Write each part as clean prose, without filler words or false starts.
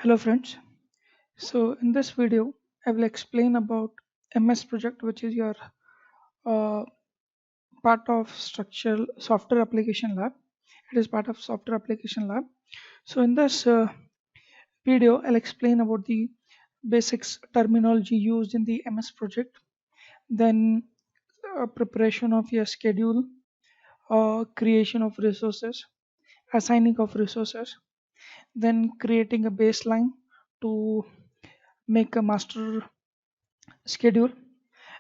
Hello friends. So in this video I will explain about MS project, which is your uh, part of structural software application lab. It is part of software application lab. So in this video I'll explain about the basics terminology used in the MS project, then preparation of your schedule, creation of resources, assigning of resources, then creating a baseline to make a master schedule,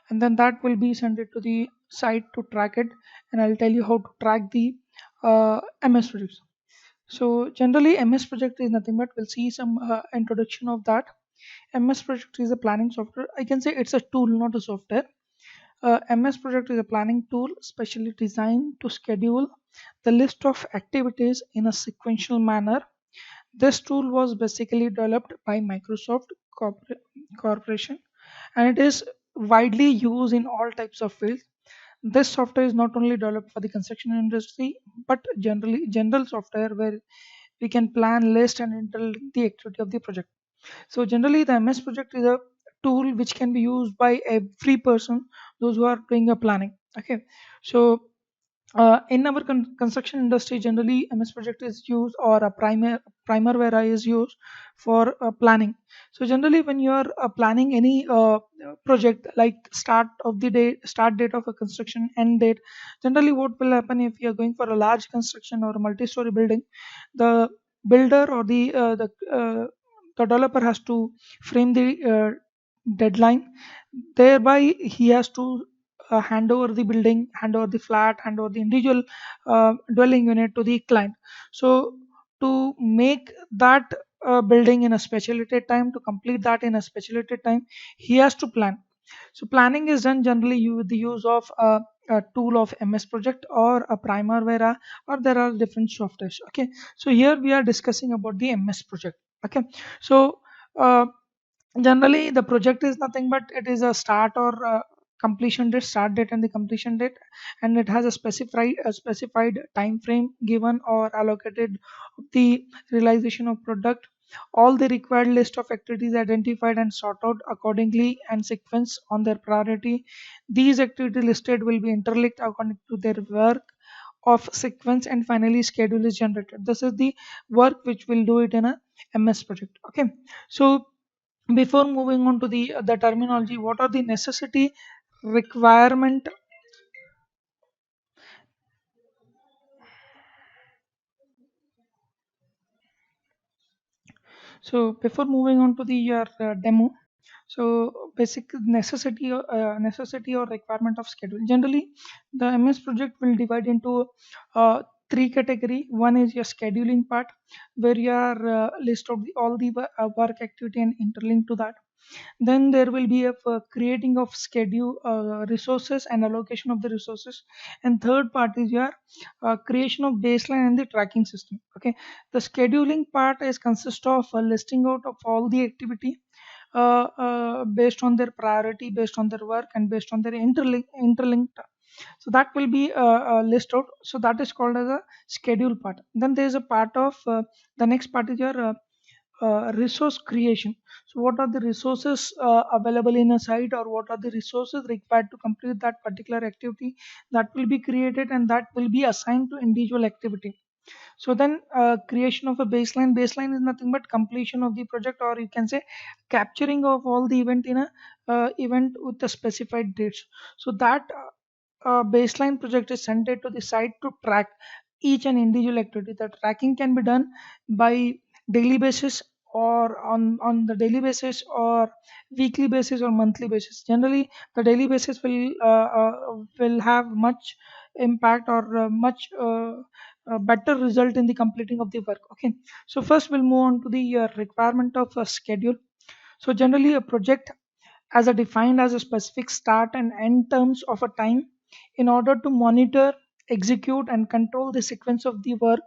and then that will be sent it to the site to track it, and I'll tell you how to track the MS project. So generally MS project is nothing but we'll see some introduction of that. MS project is a planning software. I can say it's a tool, not a software. MS project is a planning tool specially designed to schedule the list of activities in a sequential manner. This tool was basically developed by Microsoft Corporation, and it is widely used in all types of fields. This software is not only developed for the construction industry, but generally general software where we can plan, list, and interlink the activity of the project. So generally, the MS project is a tool which can be used by every person, those who are doing a planning. Okay, so in our construction industry, generally MS project is used, or a primavera is used for planning. So generally when you are planning any project, like start date of a construction, end date, generally what will happen if you are going for a large construction or a multi-story building, the builder or the developer has to frame the deadline. Thereby he has to hand over the building, hand over the flat, hand over the individual dwelling unit to the client. So to make that building in a speculated time, to complete that in a speculated time, he has to plan. So planning is done generally with the use of a tool of MS Project or a Primavera, or there are different softwares. Okay, so here we are discussing about the MS Project. Okay, so uh, generally the project is nothing but it is a start or completion date, start date and the completion date, and it has a specified time frame given or allocated of the realization of product. All the required list of activities identified and sort out accordingly and sequence on their priority. These activity listed will be interlinked according to their work of sequence, and finally schedule is generated. This is the work which will do it in a MS project. Okay, so before moving on to the terminology, what are the necessity requirement? So before moving on to the your demo, so basic necessity or requirement of schedule. Generally the MS project will divide into three category. One is your scheduling part, where you are list of all the work activity and interlink to that. Then there will be a creating of schedule, resources and allocation of the resources. And third part is your creation of baseline and the tracking system. Okay, the scheduling part is consist of a listing out of all the activity based on their priority, based on their work, and based on their interlinked. So that will be list out. So that is called as a schedule part. Then there is a part of the next part is your resource creation. So what are the resources available in a site, or what are the resources required to complete that particular activity, that will be created and that will be assigned to individual activity. So then creation of a baseline is nothing but completion of the project, or you can say capturing of all the event in a event with the specified dates. So that baseline project is sent it to the site to track each and individual activity. The tracking can be done by daily basis, or on the daily basis, or weekly basis, or monthly basis. Generally the daily basis will have much impact, or much better result in the completing of the work. Okay, so first we'll move on to the requirement of a schedule. So generally a project as a defined as a specific start and end terms of a time. In order to monitor, execute, and control the sequence of the work,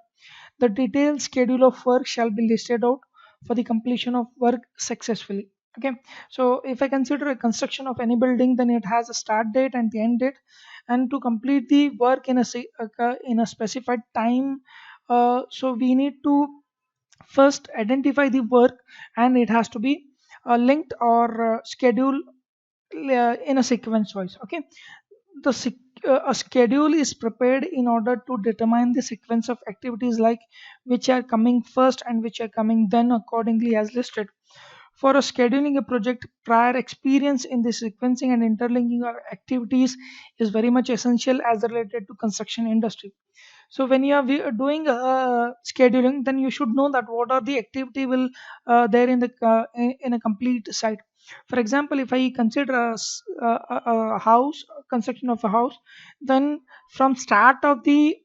the detailed schedule of work shall be listed out for the completion of work successfully. Okay, so if I consider a construction of any building, then it has a start date and the end date, and to complete the work in a specified time, so we need to First, identify the work, and it has to be linked or scheduled in a sequence wise. Okay, a schedule is prepared in order to determine the sequence of activities, like which are coming first and which are coming then, accordingly as listed. For a scheduling a project, prior experience in the sequencing and interlinking of activities is very much essential as related to construction industry. So when you are doing scheduling, then you should know that what are the activity will there in the in a complete site. For example, if I consider a house, construction of a house, then from start of the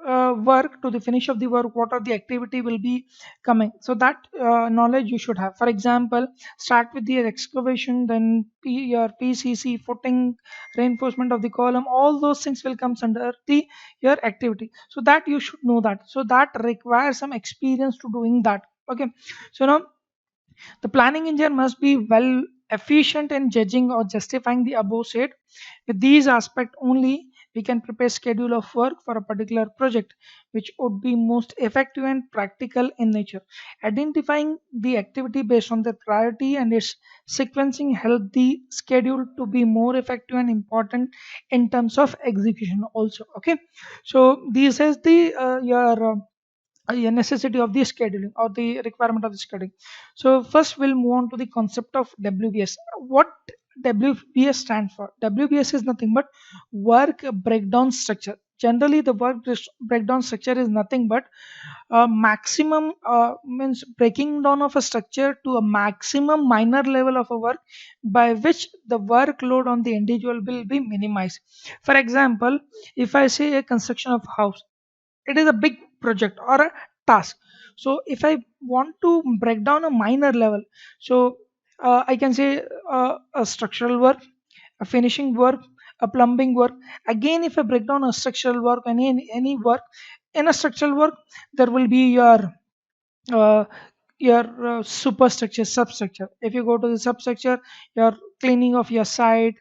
work to the finish of the work, what are the activity will be coming, so that knowledge you should have. For example, start with the excavation, then your PCC, footing, reinforcement of the column, all those things will comes under the your activity, so that you should know that. So that requires some experience to doing that. Okay, so now the planning engineer must be well efficient in judging or justifying the above said. With these aspects only, we can prepare schedule of work for a particular project, which would be most effective and practical in nature. Identifying the activity based on the priority and its sequencing help the schedule to be more effective and important in terms of execution also. Okay, so this is the a necessity of the scheduling or the requirement of the scheduling. So first we'll move on to the concept of WBS. What WBS stands for? WBS is nothing but work breakdown structure. Generally, the breakdown structure is nothing but maximum means breaking down of a structure to a maximum minor level of a work, by which the workload on the individual will be minimized. For example, if I say a construction of house, it is a big project or a task. So if I want to break down a minor level, so I can say a structural work, a finishing work, a plumbing work. Again, if I break down a structural work, any work in a structural work, there will be uh, your superstructure, substructure. If you go to the substructure, your cleaning of your site,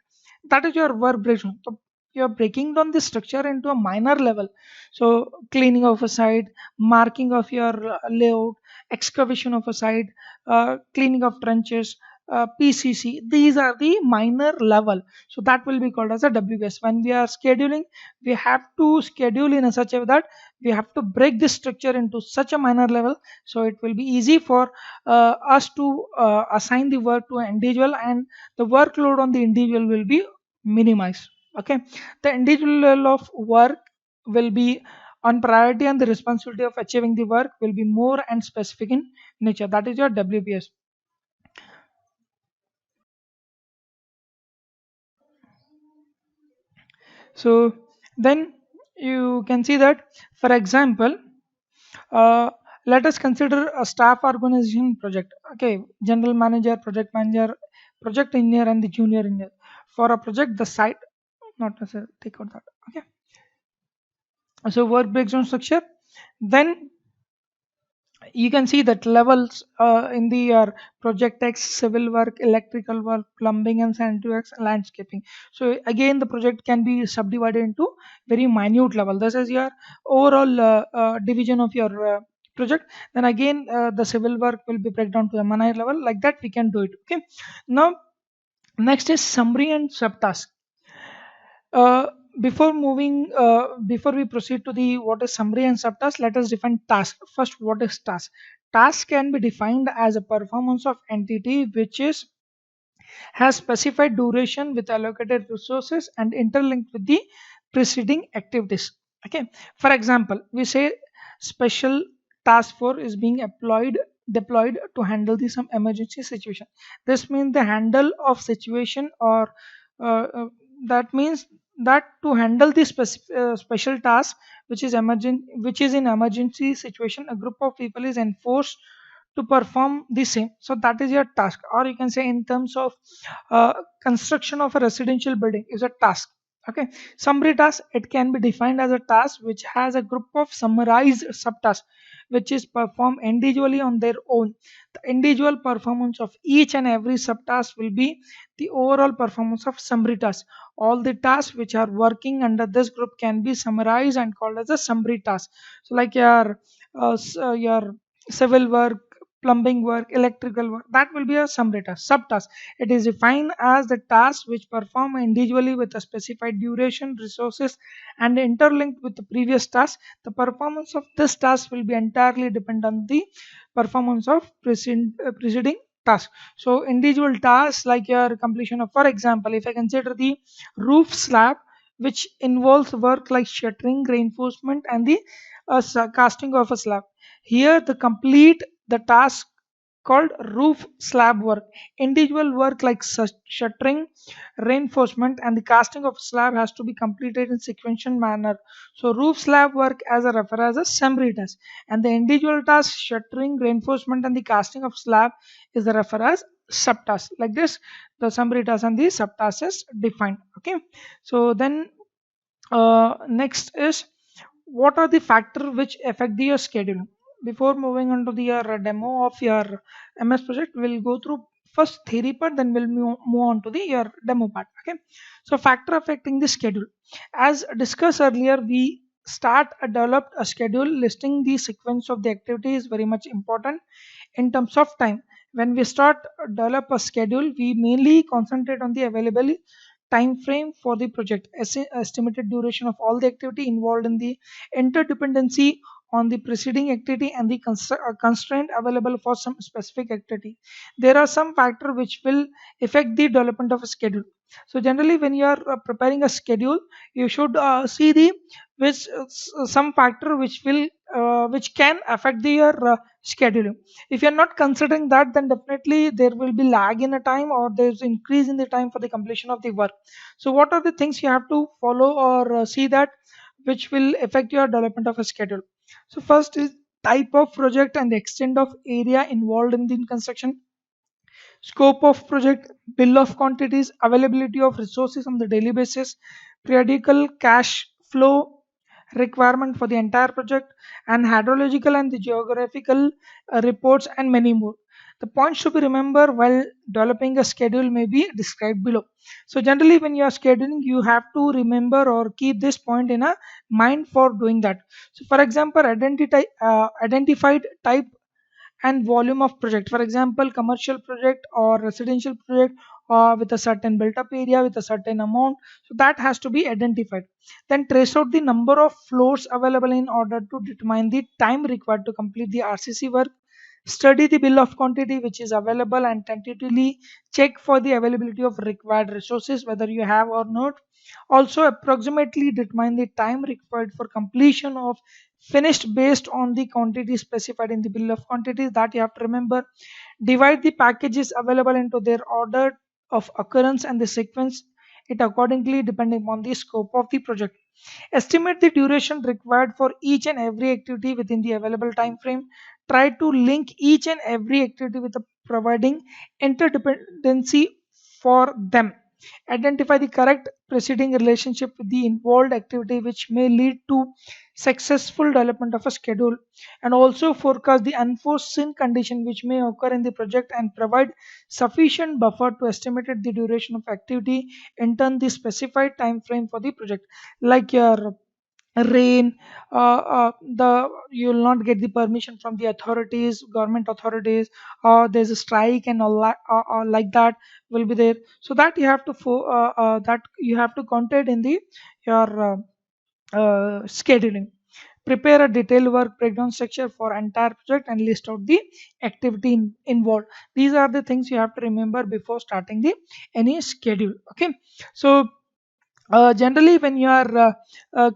that is your work breakdown. So you're breaking down the structure into a minor level. So cleaning of a site, marking of your layout, excavation of a site, cleaning of trenches, PCC. These are the minor level. So that will be called as a WBS. When we are scheduling, we have to schedule in a such a way that we have to break this structure into such a minor level, so it will be easy for us to assign the work to an individual, and the workload on the individual will be minimized. Okay, the individual level of work will be on priority, and the responsibility of achieving the work will be more and specific in nature. That is your WBS. So then you can see that, for example, uh, let us consider a staff organization project. Okay, general manager, project manager, project engineer, and the junior engineer. For a project, the site, not necessarily take out that. Okay, so work breakdown structure. Then you can see that levels in the project X, civil work, electrical work, plumbing, and sanitary works, landscaping. So again, the project can be subdivided into very minute level. This is your overall division of your project. Then again, the civil work will be break down to the minor level. Like that, we can do it. Okay, now next is summary and subtask. uh, before we proceed to the what is summary and subtask, let us define task. First, what is task? Task can be defined as a performance of entity which is has specified duration with allocated resources and interlinked with the preceding activities. Okay, for example, we say special task force is being deployed to handle the some emergency situation. This means the handle of situation, or that means that to handle this special task which is in emergency situation, a group of people is enforced to perform the same. So that is your task, or you can say in terms of uh, construction of a residential building is a task. Okay, summary task, it can be defined as a task which has a group of summarized subtasks which is performed individually on their own. The individual performance of each and every subtask will be the overall performance of summary task. All the tasks which are working under this group can be summarized and called as a summary task. So like your civil work, plumbing work, electrical work. That will be a summary task, subtask. It is defined as the tasks which perform individually with a specified duration, resources, and interlinked with the previous task. The performance of this task will be entirely dependent on the performance of preceding task. So individual tasks like your completion of, for example, if I consider the roof slab, which involves work like shuttering, reinforcement, and the casting of a slab. Here, the task called roof slab work. Individual work like shuttering, reinforcement, and the casting of slab has to be completed in sequential manner. So, roof slab work as a refer as a summary task, and the individual task shuttering, reinforcement, and the casting of slab is the refer as subtask. Like this, the summary task and the subtask is defined. Okay, so then next is what are the factors which affect the schedule. Before moving on to the demo of your MS project, we'll go through first theory part, then we'll move on to the your demo part. Okay, so factor affecting the schedule, as discussed earlier, we developed a schedule. Listing the sequence of the activity is very much important in terms of time. When we start develop a schedule, we mainly concentrate on the available time frame for the project, estimated duration of all the activity involved in the interdependency on the preceding activity, and the constraint available for some specific activity. There are some factors which will affect the development of a schedule. So generally when you are preparing a schedule, you should see the which some factor which can affect the your scheduling. If you're not considering that, then definitely there will be lag in a time, or there's increase in the time for the completion of the work. So what are the things you have to follow or see that which will affect your development of a schedule? So first is type of project and the extent of area involved in the construction, scope of project, bill of quantities, availability of resources on the daily basis, periodical cash flow requirement for the entire project, and hydrological and the geographical reports, and many more. The points to be remembered while developing a schedule may be described below. So generally when you are scheduling, you have to remember or keep this point in a mind for doing that. So for example, identified type and volume of project, for example commercial project or residential project, with a certain built up area with a certain amount, so that has to be identified. Then trace out the number of floors available in order to determine the time required to complete the RCC work. Study the bill of quantity which is available and tentatively check for the availability of required resources whether you have or not. Also approximately determine the time required for completion of finished based on the quantity specified in the bill of quantities, that you have to remember. Divide the packages available into their order of occurrence and the sequence it accordingly depending on the scope of the project. Estimate the duration required for each and every activity within the available time frame. Try to link each and every activity with a providing interdependency for them. Identify the correct preceding relationship with the involved activity which may lead to successful development of a schedule, and also forecast the unforeseen condition which may occur in the project and provide sufficient buffer to estimate the duration of activity in turn the specified time frame for the project. Like your rain, the you will not get the permission from the authorities, government authorities, or there's a strike and all like that will be there. So that you have to that you have to content in the your scheduling. Prepare a detailed work breakdown structure for entire project and list out the activity involved. These are the things you have to remember before starting the any schedule. Okay, so generally when you are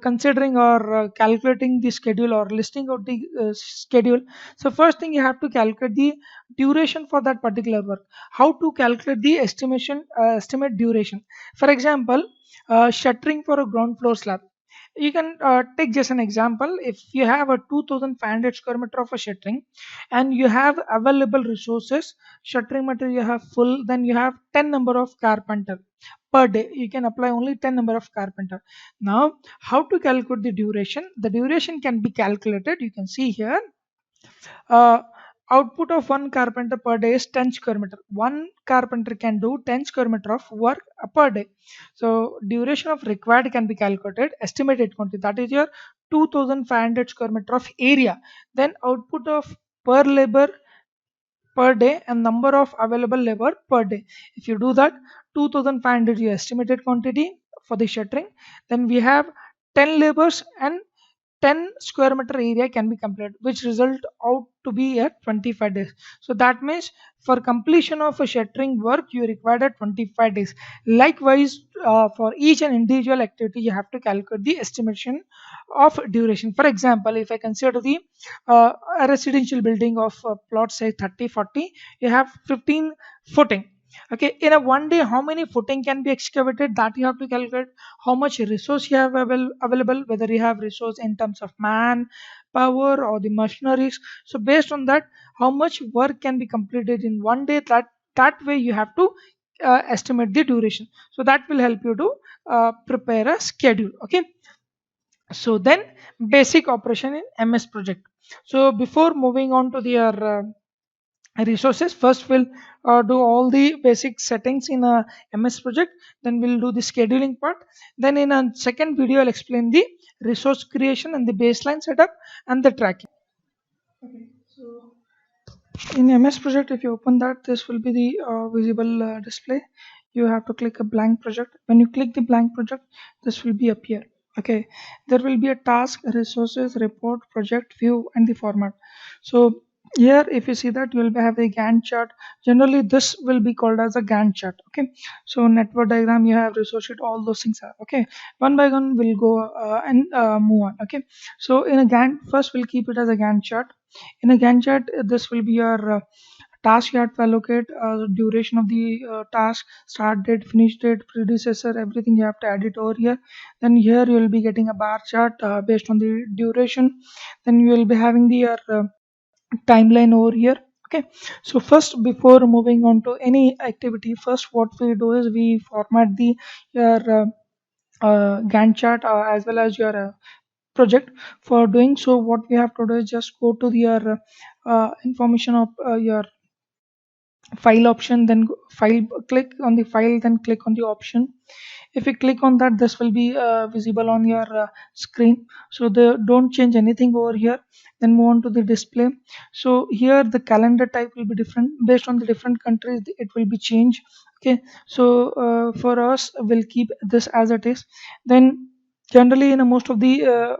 considering or calculating the schedule or listing out the schedule, so first thing you have to calculate the duration for that particular work. How to calculate the estimate duration? For example, shuttering for a ground floor slab, you can take just an example. If you have a 2500 square meter of a shuttering and you have available resources, shuttering material you have full, then you have 10 number of carpenter per day. You can apply only 10 number of carpenter. Now how to calculate the duration? The duration can be calculated, you can see here. uh, Output of one carpenter per day is 10 square meter. One carpenter can do 10 square meter of work per day. So duration of required can be calculated, estimated quantity, that is your 2500 square meter of area. Then output of per labor per day and number of available labor per day. If you do that, 2500 your estimated quantity for the shuttering, then we have 10 labors and 10 square meter area can be completed, which result out to be at 25 days. So that means for completion of a shuttering work you required at 25 days. Likewise, for each and individual activity you have to calculate the estimation of duration. For example, if I consider the a residential building of plot say 30-40, you have 15 footing. Okay, in a one day how many footing can be excavated, that you have to calculate. How much resource you have available, whether you have resource in terms of man power or the machineries. So based on that, how much work can be completed in one day, that way you have to estimate the duration. So that will help you to prepare a schedule. Okay, so then basic operation in MS project. So before moving on to the resources, first we'll do all the basic settings in a MS project, then we'll do the scheduling part, then in a second video I'll explain the resource creation and the baseline setup and the tracking. Okay, so in MS project, if you open that, this will be the visible display. You have to click a blank project. When you click the blank project, this will be appear. Okay, there will be a task, resources, report, project, view, and the format. So here, if you see that, you will have a Gantt chart. Generally, this will be called as a Gantt chart. Okay, so network diagram, you have resource sheet, all those things are okay. One by one, we'll go and move on. Okay, so in a Gantt, first we'll keep it as a Gantt chart. In a Gantt chart, this will be your task you have to allocate, duration of the task, start date, finish date, predecessor, everything you have to add it over here. Then here you will be getting a bar chart based on the duration. Then you will be having the timeline over here. Okay, so first before moving on to any activity, first what we do is we format the your Gantt chart as well as your project. For doing so, what we have to do is just go to your information of your file option, then file, click on the file, then click on the option. If you click on that, this will be visible on your screen. So don't change anything over here, then move on to the display. So here the calendar type will be different based on the different countries, it will be changed. Okay, so for us we'll keep this as it is. Then generally in most of the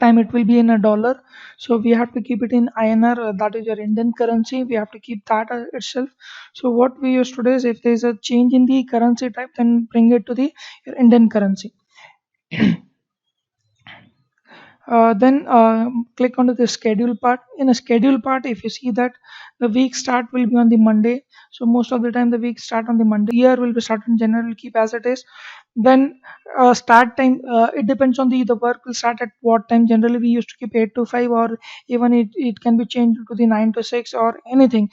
time it will be in a dollar, so we have to keep it in INR, that is your Indian currency, we have to keep that itself. So what we use today is if there is a change in the currency type, then bring it to the your Indian currency. Then click onto the schedule part. In a schedule part, if you see that the week start will be on the Monday, so most of the time the week start on the Monday. Year will be start in January, will keep as it is. Then start time, it depends on the work will start at what time. Generally we used to keep 8 to 5, or even it can be changed to the 9 to 6 or anything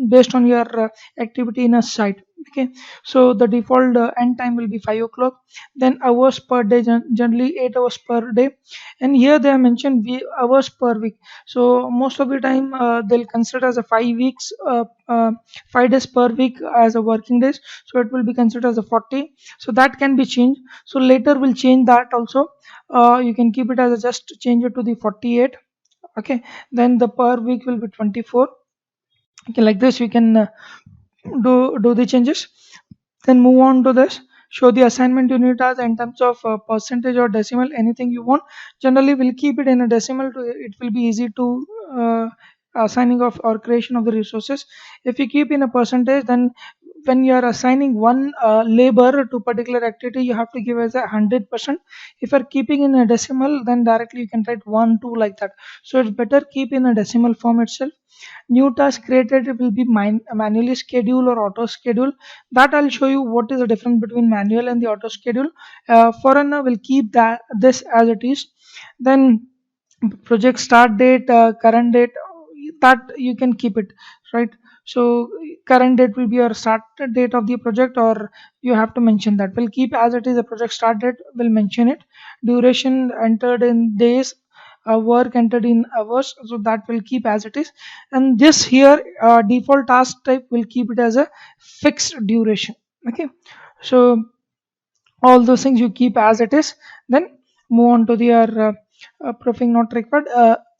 based on your activity in a site. Okay, so the default end time will be 5 o'clock. Then hours per day, generally 8 hours per day. And here they have mentioned hours per week, so most of the time they'll consider as a 5 weeks 5 days per week as a working days, so it will be considered as a 40. So that can be changed, so later we'll change that also. You can keep it as a, just change it to the 48. Okay, then the per week will be 24. Okay, like this we can do the changes. Then move on to this, show the assignment unit as in terms of percentage or decimal, anything you want. Generally we'll keep it in a decimal to it will be easy to assigning of or creation of the resources. If you keep in a percentage, then when you are assigning one labor to particular activity, you have to give as 100%. If you are keeping in a decimal, then directly you can write 1 2 like that. So it's better keep in a decimal form itself. New task created will be manually schedule or auto schedule. That I'll show you what is the difference between manual and the auto schedule. For now we'll keep that this as it is. Then project start date, current date, that you can keep it, right? So current date will be your start date of the project, or you have to mention that. We'll keep as it is. The project start date will mention it. Duration entered in days, work entered in hours, so that will keep as it is. And this here default task type will keep it as a fixed duration. Okay, so all those things you keep as it is. Then move on to the proofing not required.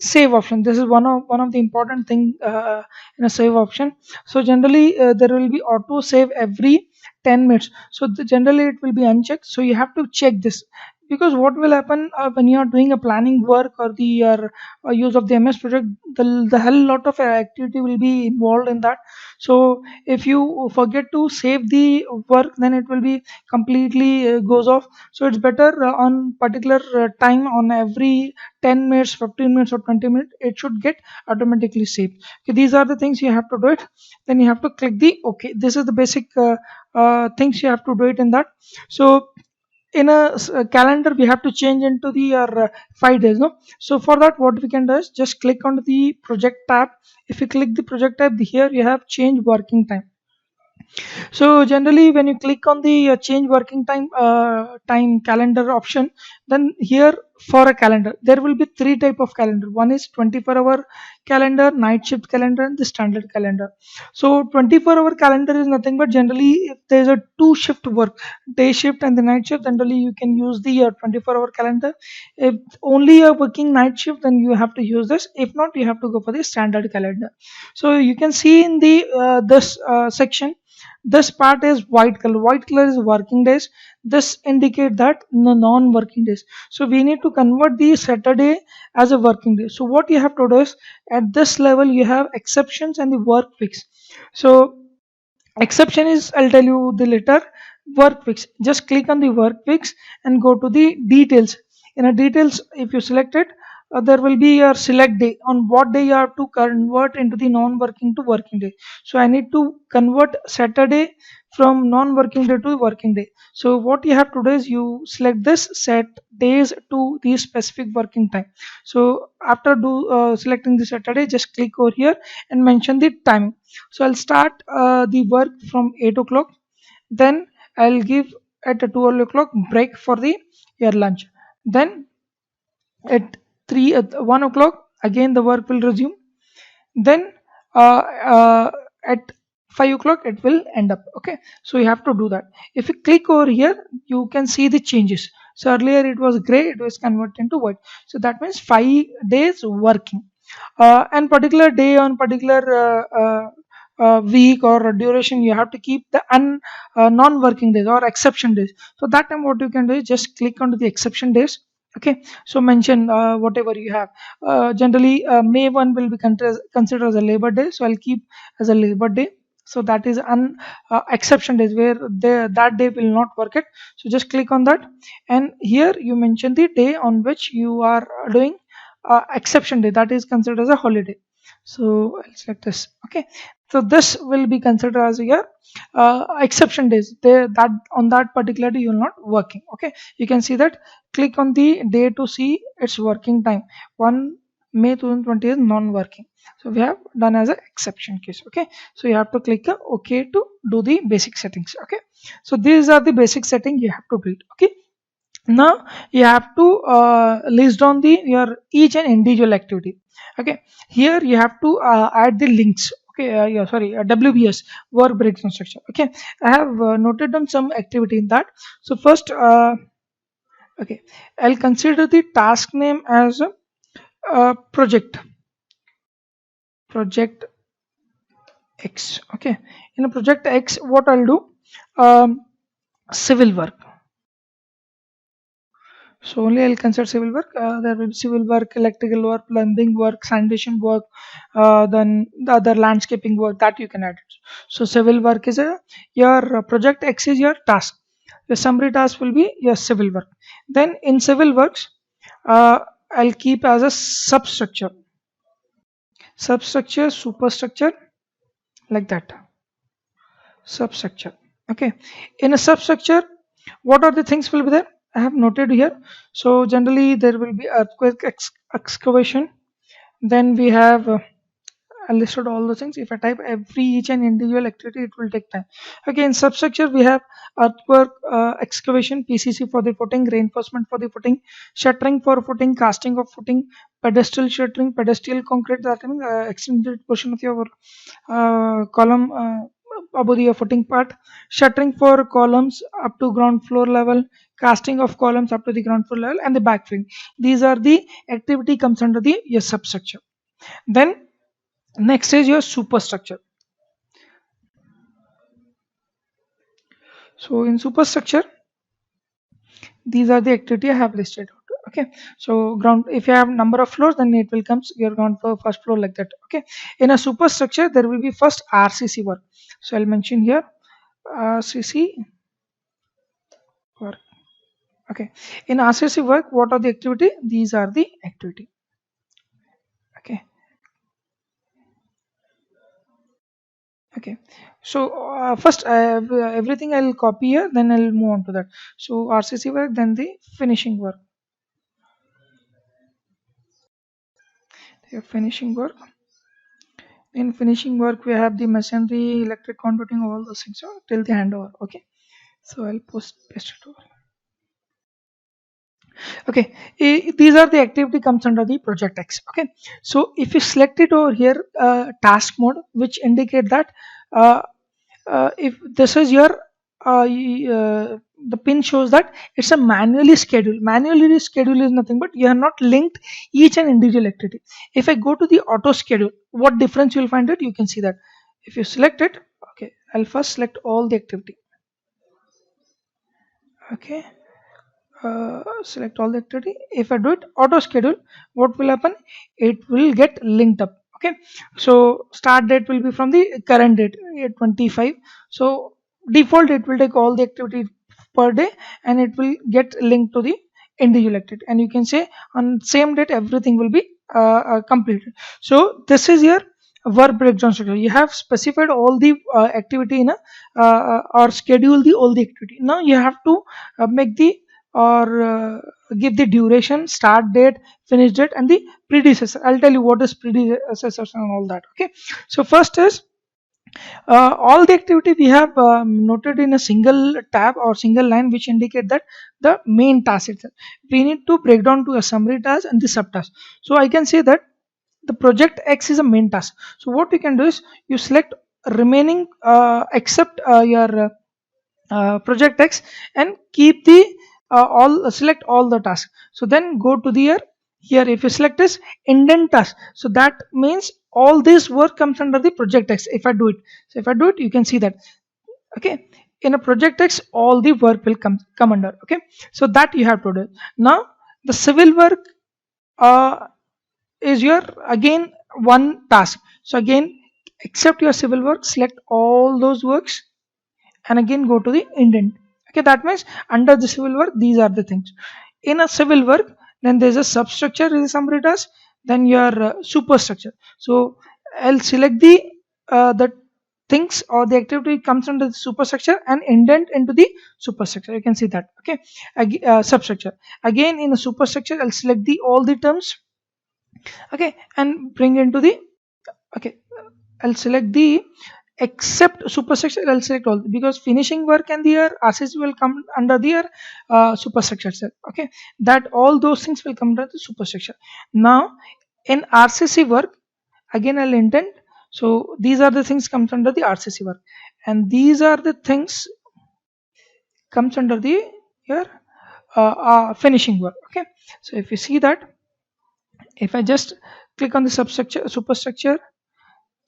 Save option, this is one of the important thing in a save option. So generally there will be auto save every 10 minutes. So generally it will be unchecked, so you have to check this, because what will happen when you are doing a planning work or the use of the MS project, the hell lot of activity will be involved in that. So if you forget to save the work, then it will be completely goes off. So it's better on particular time, on every 10 minutes, 15 minutes or 20 minutes, it should get automatically saved. Okay, these are the things you have to do it. Then you have to click the okay. This is the basic things you have to do it in that. So in a calendar we have to change into the 5 days, no? So for that what we can do is just click on the project tab. If you click the project tab, here you have change working time. So generally when you click on the change working time calendar option, then here for a calendar there will be three type of calendar. One is 24-hour calendar, night shift calendar, and the standard calendar. So 24-hour calendar is nothing but, generally if there is a two shift work, day shift and the night shift, generally you can use the 24-hour calendar. If only you're working night shift, then you have to use this. If not, you have to go for the standard calendar. So you can see in the this section, this part is white color. White color is working days. This indicate that no non-working days. So we need to convert the Saturday as a working day. So what you have to do is, at this level you have exceptions and the work weeks. So exception is, I'll tell you the later. Work weeks, just click on the work weeks and go to the details. In a details, if you select it, there will be your select day, on what day you have to convert into the non-working to working day. So I need to convert Saturday from non-working day to working day. So what you have to do is, you select this, set days to the specific working time. So after selecting the Saturday, just click over here and mention the time. So I'll start the work from 8 o'clock. Then I'll give at a 12 o'clock break for the your lunch. Then at 1 o'clock again the work will resume. Then at 5 o'clock it will end up. Okay, so you have to do that. If you click over here, you can see the changes. So earlier it was gray, it was converted into white. So that means 5 days working, and particular day on particular week or duration, you have to keep the non-working days or exception days. So that time what you can do is just click onto the exception days. Okay, so mention whatever you have. Generally May 1 will be considered as a Labor Day, so I'll keep as a Labor Day. So that is an exception days where that day will not work it. So just click on that, and here you mention the day on which you are doing exception day, that is considered as a holiday. So I'll select this. Okay, so this will be considered as your exception days, that on that particular day you're not working. Okay, you can see that. Click on the day to see its working time. 1 May 2020 is non-working, so we have done as an exception case. Okay, so you have to click OK to do the basic settings. Okay, so these are the basic setting you have to do it. Okay, now you have to list down the your each and individual activity. Okay, here you have to add the links. Okay, yeah, sorry, WBS, work breakdown structure. Okay, I have noted down some activity in that. So first okay, I'll consider the task name as project X. Okay, in a project X, what I'll do, civil work. So only I'll consider civil work. There will be civil work, electrical work, plumbing work, sanitation work, then the other landscaping work that you can add. So civil work is your project X is your task. The summary task will be your civil work. Then in civil works, I'll keep as a substructure, superstructure, like that. Substructure. Okay, in a substructure, what are the things will be there? I have noted here. So generally there will be earthquake excavation. Then we have I listed all the things. If I type every each and individual activity, it will take time. Okay, in substructure we have earthwork excavation, PCC for the footing, reinforcement for the footing, shuttering for footing, casting of footing, pedestal shuttering, pedestal concrete, that means extended portion of your column above the footing part, shuttering for columns up to ground floor level, casting of columns up to the ground floor level, and the backfilling. These are the activity comes under the your substructure. Then next is your superstructure. So in superstructure, these are the activity I have listed out. Okay, so ground, if you have number of floors, then it will comes your ground floor, first floor, like that. Okay, in a superstructure there will be first RCC work. So I'll mention here RCC work. Okay, in RCC work, what are the activity? These are the activity. Okay, okay, so first everything I'll copy here, then I'll move on to that. So RCC work, then the finishing work. The finishing work. In finishing work, we have the masonry, electric conduiting, all those things, so till the handover. Okay, so I'll paste it over. Okay, these are the activity comes under the project X. Okay, so if you select it over here, task mode, which indicate that uh, if this is your the pin shows that it's a manually schedule. Manually schedule is nothing but you are not linked each and individual activity. If I go to the auto schedule, what difference you will find it? You can see that if you select it. Okay, I'll first select all the activity. Okay, select all the activity. If I do it auto schedule, what will happen? It will get linked up. Okay, so start date will be from the current date 25. So default it will take all the activity per day and it will get linked to the individual activity, and you can say on same date everything will be completed. So this is your work breakdown structure. You have specified all the activity in a or schedule the all the activity. Now you have to make the or give the duration, start date, finish date, and the predecessor. I'll tell you what is predecessors and all that. Okay, so first is all the activity we have noted in a single tab or single line, which indicate that the main task itself. We need to break down to a summary task and the subtask. So I can say that the project X is a main task. So what you can do is you select remaining except your project X and keep the all select all the tasks. So then go to the here if you select this indent task, so that means all this work comes under the project X. If I do it, so if I do it, you can see that. Okay, in a project X all the work will come under. Okay, so that you have to do. Now the civil work is your again one task. So again, except your civil work, select all those works and again go to the indent. Okay, that means under the civil work these are the things. In a civil work, then there's a substructure is a summary task, then your superstructure. So I'll select the things or the activity comes under the superstructure and indent into the superstructure. You can see that. Okay, substructure, again in the superstructure I'll select the all the terms. Okay, and bring into the. Okay, I'll select the except superstructure. I'll select all because finishing work and the RCC will come under the superstructure cell. Okay, that all those things will come under the superstructure. Now in RCC work, again I'll indent. So these are the things comes under the RCC work, and these are the things comes under the your finishing work. Okay, so if you see that, if I just click on the substructure superstructure,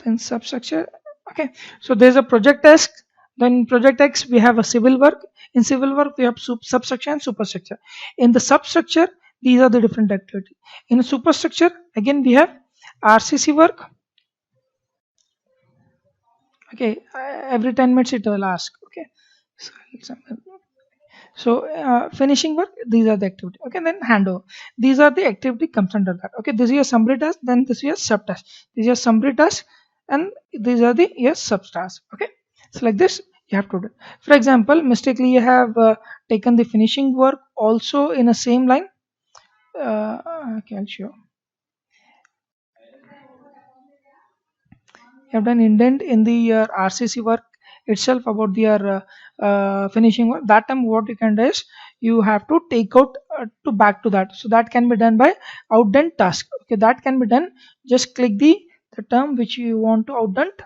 then substructure. Okay, so there's a project task, then project X we have a civil work. In civil work we have substructure and superstructure. In the substructure these are the different activity. In a superstructure again we have RCC work. Okay, every 10 minutes it will ask. Okay, so finishing work, these are the activity. Okay, then handover, these are the activity comes under that. Okay, this is your summary task, then this is your subtask. This is your summary task and these are the your subtasks. Okay, so like this you have to do. For example, mistakenly you have taken the finishing work also in a same line. Okay, I'll show. You have done indent in the RCC work itself about the finishing work. That time what you can do is you have to take out to back to that. So that can be done by outdent task. Okay, that can be done. Just click the term which you want to outdent.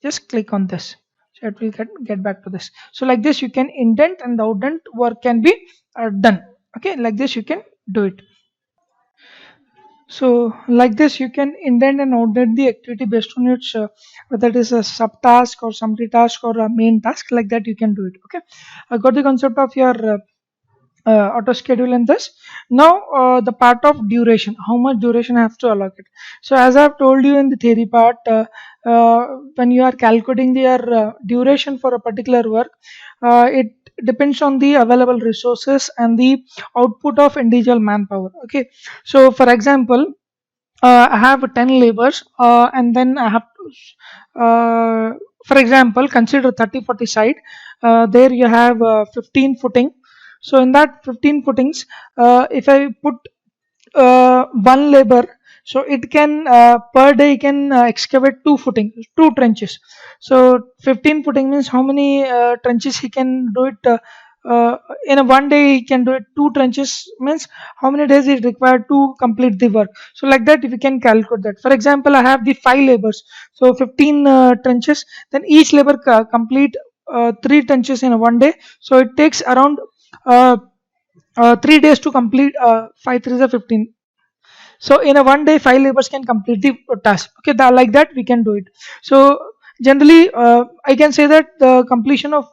Just click on this. So it will get back to this. So like this you can indent and the outdent work can be done. Okay, like this you can do it. So like this you can indent and outdent the activity based on its whether it is a subtask or task or a main task. Like that you can do it. Okay, I got the concept of your auto schedule in this. Now the part of duration, how much duration I have to allocate. So as I have told you in the theory part, when you are calculating your duration for a particular work, it depends on the available resources and the output of individual manpower. Okay, so for example, I have 10 labors, and then I have to, for example, consider 30-40 site. There you have 15 footing. So in that 15 footings, if I put one labor, so it can per day can excavate two trenches. So 15 footing means how many trenches he can do it. In a one day he can do it two trenches means how many days is required to complete the work. So like that if you can calculate that. For example, I have the 5 labors, so 15 trenches, then each labor complete 3 trenches in a one day. So it takes around uh, 3 days to complete 5 3 is 15. So in a one day 5 labors can complete the task. Okay, like that we can do it. So generally I can say that the completion of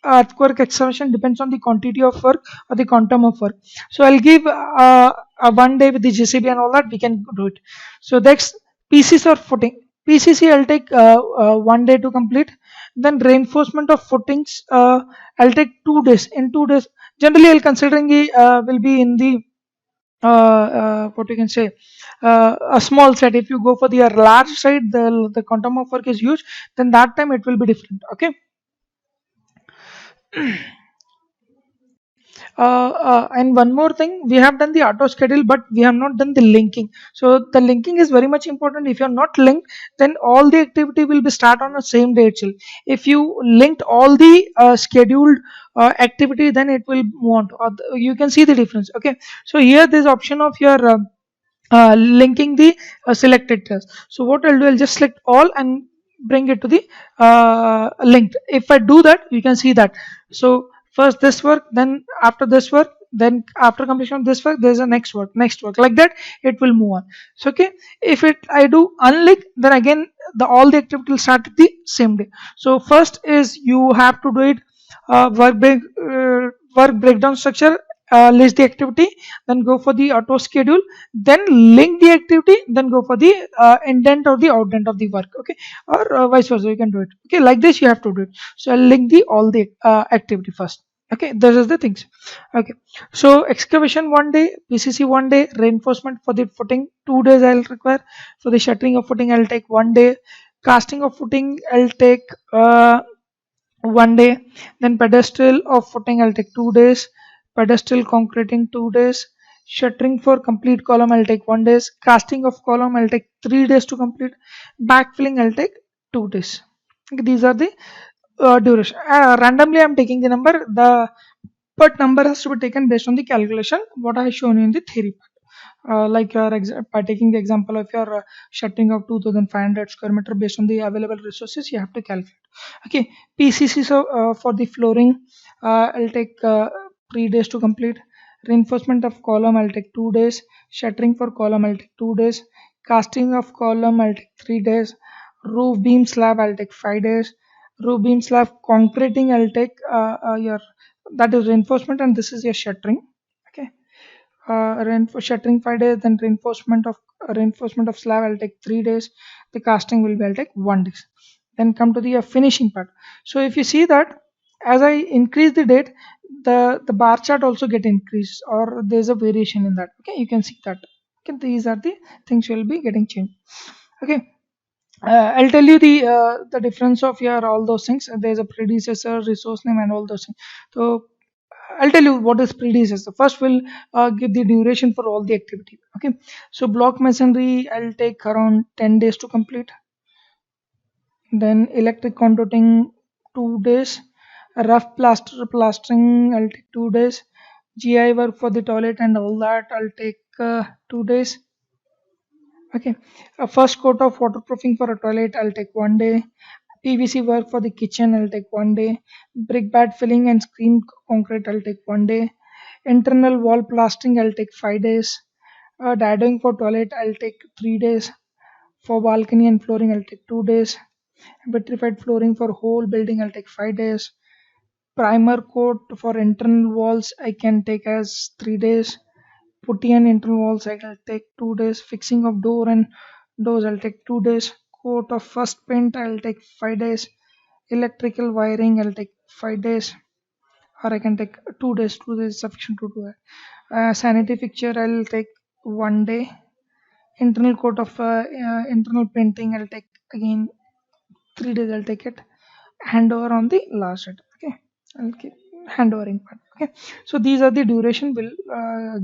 earthwork excavation depends on the quantity of work or the quantum of work. So I'll give a one day with the JCB and all that we can do it. So next, PCC or footing. PCC I'll take one day to complete. Then reinforcement of footings I'll take 2 days. In 2 days generally I'll considering the will be in the what you can say, a small set. If you go for the large side, the quantum of work is huge, then that time it will be different. Okay. And one more thing, we have done the auto schedule but we have not done the linking. So the linking is very much important. If you're not linked, then all the activity will be start on the same day itself. If you linked all the scheduled activity, then it will move on to, you can see the difference. Okay, so here this option of your linking the selected task. So what I'll do, I'll just select all and bring it to the linked. If I do that, you can see that. So first this work, then after this work, then after completion of this work, there's a next work. Like that, it will move on. So okay, if it I do unlink, then again all the activity will start at the same day. So first is you have to do it work breakdown structure, list the activity, then go for the auto schedule, then link the activity, then go for the indent or the outdent of the work. Okay, or vice versa you can do it. Okay, like this you have to do it. So I'll link the all the activity first. Okay, this is the things. Okay, so excavation one day, PCC one day, reinforcement for the footing 2 days I'll require. For the shuttering of footing I'll take one day, casting of footing I'll take one day, then pedestal of footing I'll take 2 days, pedestal concreting 2 days, shuttering for complete column I'll take 1 day, casting of column I'll take 3 days to complete, backfilling I'll take 2 days. Okay, these are the duration. Randomly I'm taking the number, the but number has to be taken based on the calculation what I have shown you in the theory part. Like by taking the example of your shutting of 2500 square meter based on the available resources you have to calculate. Okay, PCC, so for the flooring I'll take 3 days to complete, reinforcement of column I'll take 2 days, shuttering for column I'll take 2 days, casting of column I'll take 3 days, roof beam slab I'll take 5 days, roof beam slab concreting I'll take your that is reinforcement and this is your shuttering. Okay, shuttering 5 days, then reinforcement of slab I'll take 3 days, the casting will be I'll take 1 day. Then come to the finishing part. So if you see that as I increase the date, the bar chart also get increased or there's a variation in that. Okay, you can see that. Okay, these are the things will be getting changed. Okay, I'll tell you the difference of your all those things. There's a predecessor, resource name, and all those things. So I'll tell you what is predecessor. First, we'll give the duration for all the activity. Okay, so block masonry, I'll take around 10 days to complete. Then electric conduiting 2 days. Rough plastering, I'll take 2 days. GI work for the toilet and all that, I'll take 2 days. Okay, first coat of waterproofing for a toilet, I'll take 1 day. PVC work for the kitchen, I'll take 1 day. Brick bat filling and screen concrete, I'll take 1 day. Internal wall plastering, I'll take 5 days. Diodoring for toilet, I'll take 3 days. For balcony and flooring, I'll take 2 days. Vitrified flooring for whole building, I'll take 5 days. Primer coat for internal walls, I can take as 3 days. Putty and internal walls, I'll take 2 days. Fixing of door and doors, I'll take 2 days. Coat of first paint, I'll take 5 days. Electrical wiring, I'll take 5 days, or I can take 2 days. 2 days is sufficient to do that. Sanitary fixture, I'll take 1 day. Internal coat of internal painting, I'll take again 3 days. I'll take it. Handover on the last date. Okay, I'll keep handovering part. Okay, so these are the duration will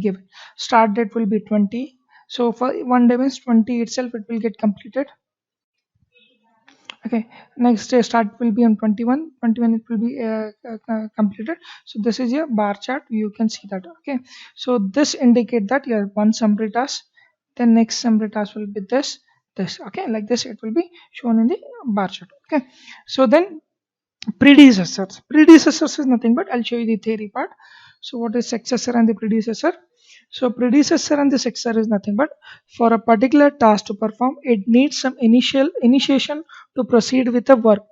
give. Start date will be 20. So for 1 day means 20 itself it will get completed. Okay, next day start will be on 21. 21 it will be completed. So this is your bar chart, you can see that. Okay, so this indicate that your one summary task, then next summary task will be this. Okay, like this it will be shown in the bar chart. Okay, so then predecessors is nothing but I'll show you the theory part. So what is successor and the predecessor? So predecessor and the successor is nothing but for a particular task to perform, it needs some initiation to proceed with the work.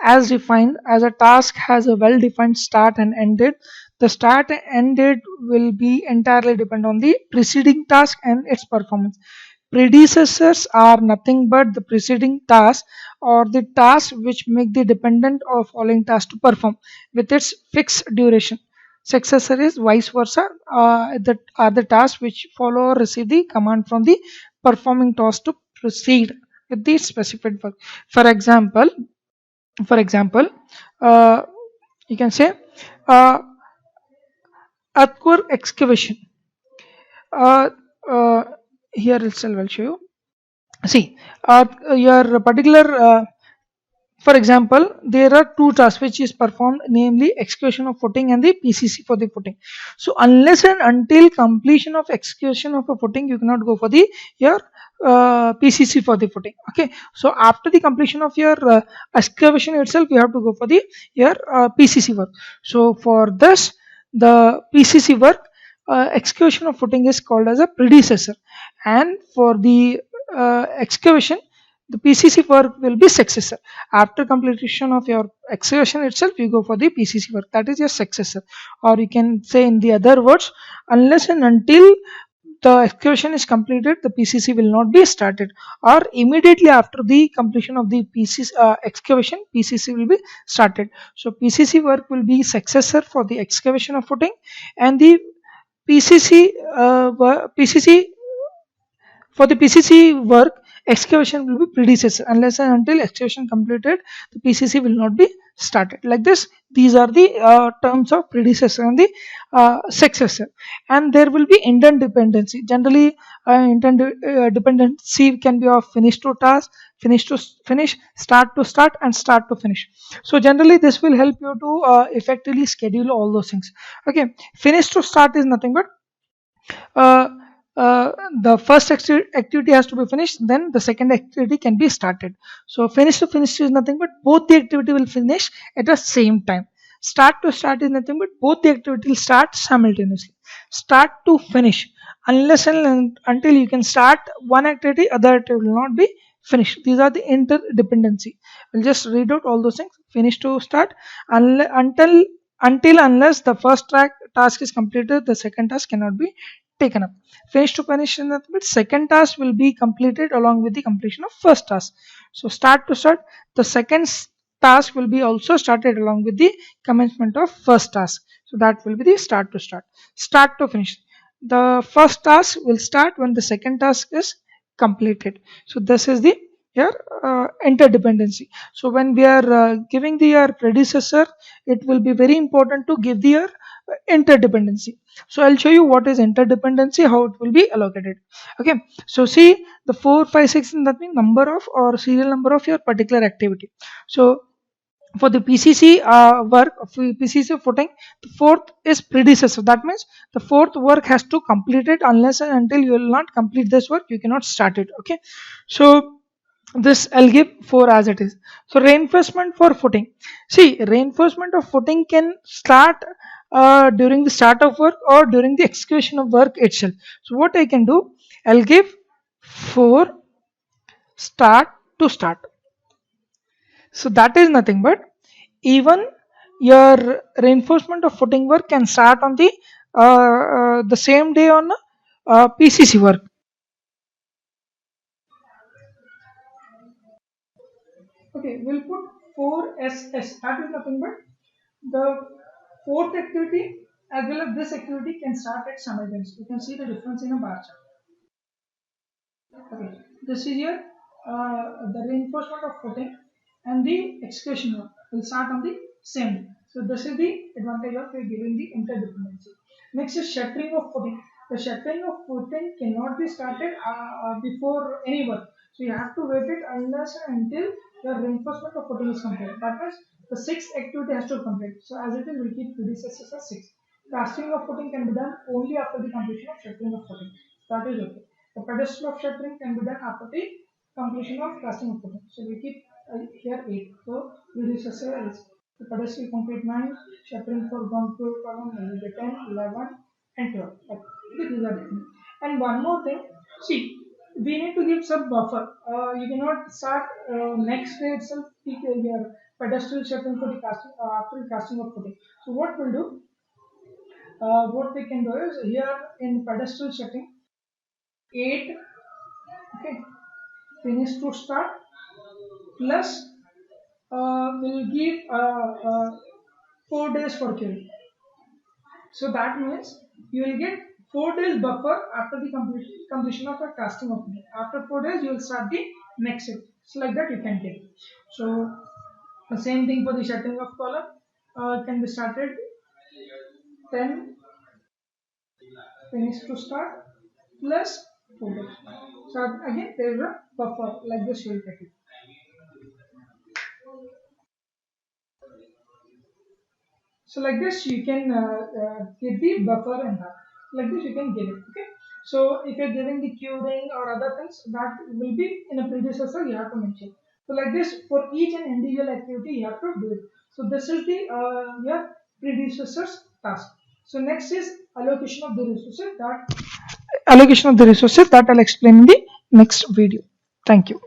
As defined, as a task has a well-defined start and end date, the start and end date will be entirely depend on the preceding task and its performance. Predecessors are nothing but the preceding task or the task which make the dependent of following task to perform with its fixed duration. Successor is vice versa, that are the tasks which follow or receive the command from the performing task to proceed with the specified work. For example, uh, you can say uh, earthwork excavation. Uh, uh, Here itself I'll show you. See, your particular for example, there are two tasks which is performed, namely excavation of footing and the PCC for the footing. So unless and until completion of excavation of a footing, you cannot go for the your PCC for the footing. Okay, so after the completion of your excavation itself, you have to go for the your PCC work. So for this, the PCC work, excavation of footing is called as a predecessor, and for the excavation, the PCC work will be successor. After completion of your excavation itself, you go for the PCC work, that is your successor. Or you can say in the other words, unless and until the excavation is completed, the PCC will not be started, or immediately after the completion of the PCC excavation, PCC will be started. So PCC work will be successor for the excavation of footing, and the PCC PCC for the PCC work, excavation will be predecessor. Unless and until excavation completed, the PCC will not be started. Like this, these are the terms of predecessor and the successor. And there will be indent dependency. Generally, dependency can be of finish to task, finish to finish, start to start, and start to finish. So generally, this will help you to effectively schedule all those things. Okay, finish to start is nothing but uh, the first activity has to be finished, then the second activity can be started. So finish to finish is nothing but both the activity will finish at the same time. Start to start is nothing but both the activity will start simultaneously. Start to finish, unless and until you can start one activity, other activity will not be finished. These are the interdependency. We'll just read out all those things. Finish to start, until unless the first task is completed, the second task cannot be taken up. Finish to finish in that bit, second task will be completed along with the completion of first task. So start to start, the second task will be also started along with the commencement of first task. So that will be the start to start. Start to finish, the first task will start when the second task is completed. So this is the your interdependency. So when we are giving the your predecessor, it will be very important to give the your interdependency. So I'll show you what is interdependency, how it will be allocated. Okay, so see, the 4 5 6 is nothing number of or serial number of your particular activity. So for the PCC work, for PCC footing, the fourth is predecessor. That means the fourth work has to complete it. Unless and until you will not complete this work, you cannot start it. Okay, so This I'll give 4 as it is. So reinforcement for footing. See, reinforcement of footing can start during the start of work or during the execution of work itself. So what I can do, I'll give 4 start to start. So that is nothing but even your reinforcement of footing work can start on the same day on PCC work. Okay, we'll put 4SS. That is nothing but the fourth activity as well as this activity can start at simultaneously. You can see the difference in a bar chart. Okay, this is your the reinforcement of footing and the execution work will start on the same day. So this is the advantage of giving the interdependency. Next is shuttering of footing. The shuttering of footing cannot be started before any work. So you have to wait it unless and until your reinforcement of footing is complete. That means the sixth activity has to complete. So as it is, we keep predecessors as six. Casting of footing can be done only after the completion of shuttering of footing. That is okay. The pedestal of shuttering can be done after the completion of casting of footing. So we keep here 8. So predecessor is the pedestal complete 9, shuttering for ground floor column will be 10, 11, and 12. Okay, these are different. And one more thing, see, we need to give some buffer. You cannot start next day itself your pedestal shuttering for the casting after casting of footing. So what we'll do, what we can do is here in pedestal setting 8, okay, finish to start plus we'll give 4 days for queue. So that means you will get 4 days buffer after the completion of a casting of it. After 4 days you will start the next shift. So like that you can take. So the same thing for the shutting of column can be started 10 finish to start plus 4 days. So again there is a buffer like this you will take it. So like this you can get the buffer and that. Like this you can get it. Okay. So if you're giving the queuing or other things that will be in a predecessor you have to mention. So like this for each and individual activity you have to do it. So this is the your predecessor's task. So next is allocation of the resources that I'll explain in the next video. Thank you.